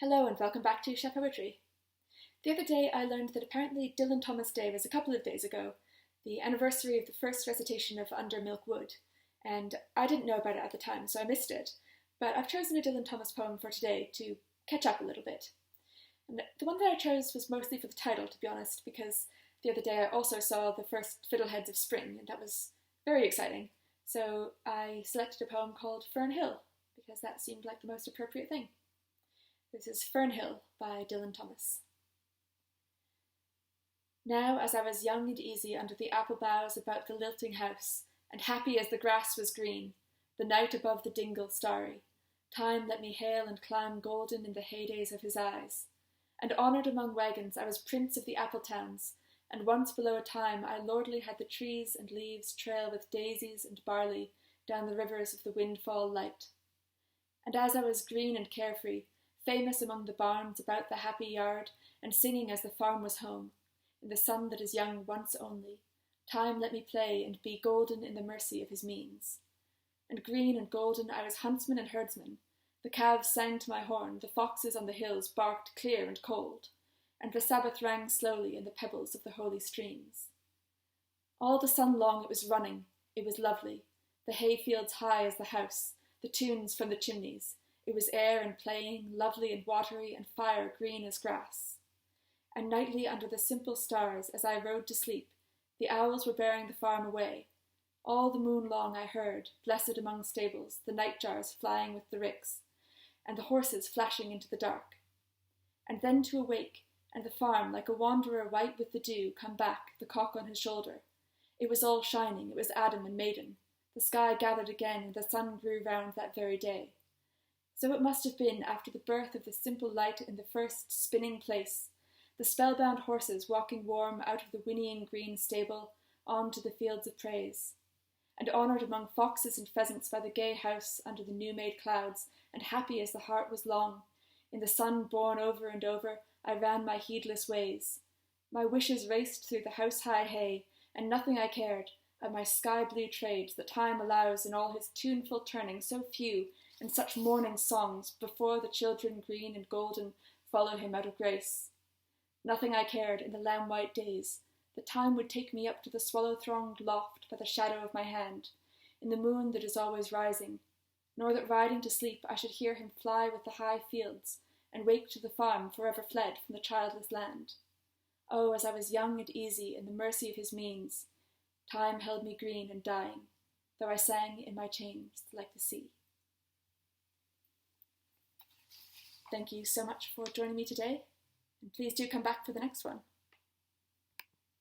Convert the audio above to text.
Hello and welcome back to Chapeauetry. The other day I learned that apparently Dylan Thomas Day was a couple of days ago, the anniversary of the first recitation of Under Milk Wood, and I didn't know about it at the time, so I missed it, but I've chosen a Dylan Thomas poem for today to catch up a little bit. And the one that I chose was mostly for the title, to be honest, because the other day I also saw the first Fiddleheads of Spring, and that was very exciting, so I selected a poem called Fern Hill, because that seemed like the most appropriate thing. This is Fern Hill by Dylan Thomas. Now, as I was young and easy under the apple boughs about the lilting house, and happy as the grass was green, the night above the dingle starry, time let me hail and climb golden in the heydays of his eyes. And honoured among wagons I was prince of the apple towns, and once below a time I lordly had the trees and leaves trail with daisies and barley down the rivers of the windfall light. And as I was green and carefree, famous among the barns about the happy yard, and singing as the farm was home, in the sun that is young once only, time let me play and be golden in the mercy of his means. And green and golden I was huntsman and herdsman, the calves sang to my horn, the foxes on the hills barked clear and cold, and the Sabbath rang slowly in the pebbles of the holy streams. All the sun long it was running, it was lovely, the hayfields high as the house, the tunes from the chimneys, it was air and playing, lovely and watery, and fire green as grass. And nightly under the simple stars, as I rode to sleep, the owls were bearing the farm away. All the moon long I heard, blessed among stables, the nightjars flying with the ricks, and the horses flashing into the dark. And then to awake, and the farm, like a wanderer white with the dew, come back, the cock on his shoulder. It was all shining, it was Adam and Maiden. The sky gathered again, and the sun grew round that very day. So it must have been after the birth of the simple light in the first spinning place, the spellbound horses walking warm out of the whinnying green stable on to the fields of praise, and honoured among foxes and pheasants by the gay house under the new-made clouds, and happy as the heart was long, in the sun born over and over, I ran my heedless ways. My wishes raced through the house-high hay, and nothing I cared, of my sky-blue trades that time allows in all his tuneful turning so few, and such morning songs, before the children green and golden follow him out of grace. Nothing I cared in the lamb-white days, that time would take me up to the swallow-thronged loft by the shadow of my hand, in the moon that is always rising, nor that riding to sleep I should hear him fly with the high fields, and wake to the farm forever fled from the childless land. Oh, as I was young and easy in the mercy of his means, time held me green and dying, though I sang in my chains like the sea. Thank you so much for joining me today, and please do come back for the next one.